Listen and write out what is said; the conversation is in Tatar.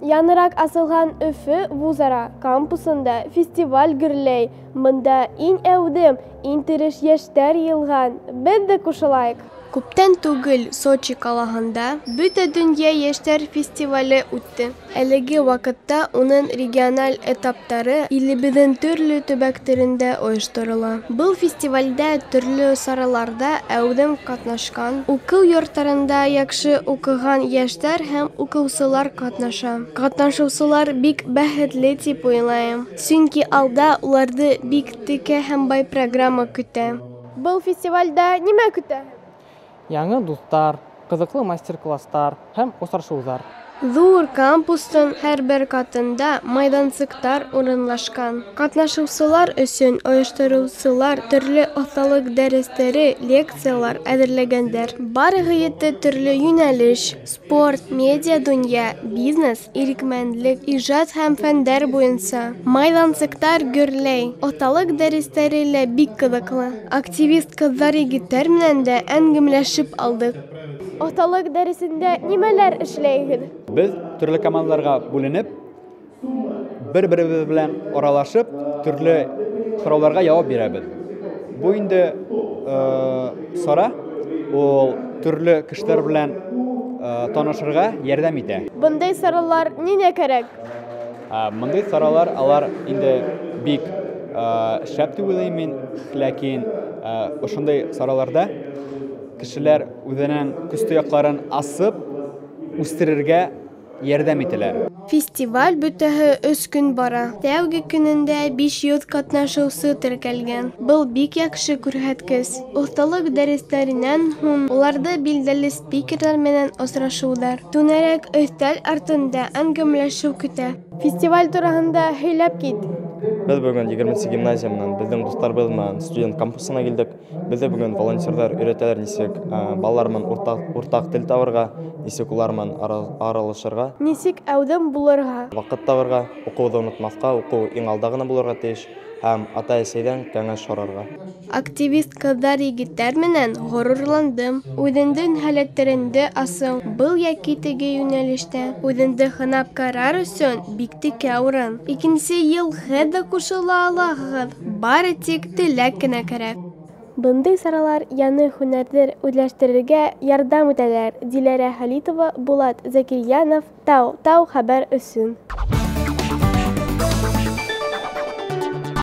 Yanırak asılgan Өфі Вузара кампусында фестиваль гүрләй. Мында иң әудем, иң тырыш яшьтәр йылган. Без дә кушылайык. Күптән түгел Сочи калаһында Бөтә дөнья яшьтәр фестивале үтте. Әлеге вакытта уның региональ этаптары илебезнең төрле төбәкләрендә оештырыла. Был фестивальдә төрле сараларда әудем катнашкан, уку йортларында яхшы укыган яшьтәр һәм укучылар катнаша. Катнашучылар бик бәхетле дип уйлыйм. Чөнки алда уларны бик текә һәм бай программа көтә. Был фестивальдә нимә көтә? Яңы дуслар, кызыклы мастер-класслар һәм очрашулар. Зур кампустың һәрбер катында майданчыктар урынлашкан. Катнашучылар өчен оештыручылар төрле осталык дәресләре, лекциялар әзерләгәннәр. Барыгы төрле юнәлеш: спорт, медиа дөнья, бизнес, ирекмәнлек, иҗат һәм фәннәр буенча. Майданчыктар гөрләй. Осталык дәресләре лә бик кызыклы. Активист кызлар егетләр белән дә әңгәмәләшеп алдык. Осталык дәресендә нимәләр эшләйсез? Biz türlü komandlarga bölünüp, bir-birimiz bilen aralashib, türlü sorularga cevap beremiz. Bu indi sonra ol türlü kişiler bilen tanışırga yardam ite. Bunday sorular nene kerak? Bunday sorular alar indi bik şәп дип уйлыйм мин, ләкин ошондай sorularda kişiler үзенең күз тоякларын асып үстерергә ярдәм ителәр. Фестиваль бөтәһе 3 көн бара. Тәүге көнендә 500 катнашучы теркәлгән. Был бик яхшы күрһәткеч. Осталык дәресләреннән һуң уларда билдәле спикерлар менән очрашулар. Түнәрәк өстәл артында әңгәмәләшү көтә. Фестиваль турында һөйләп кит. Biz bugün 20 gimnaziyamdan bizden dostlar bilmän stудент кампусына килдек. Bizde bugün волонтерлар öğreteler нисек балалармен уртак тел табарга, нисек улармен аралашырга, Нисек әудем булырга. вакыт табарга, укуды унутмаска, укуу иң алда гына булырга тиеш һәм ата-әсәдән кәңәш сорарга. Активист кызлар егетләр менән горурландым. Үзеңнең һәләтләреңдә асың. Был яки теге юнәлештә үзеңне хынап карар өчен бик текә урын. Икенче ел хәдә кушыла аласыз. Бары тик теләк кенә кирәк. Бындай саралар яны һөнәрне үзләштерергә ярдәм итәләр. Диләрә Халитова, Булат Закирьянов, Тау хәбәр өчен.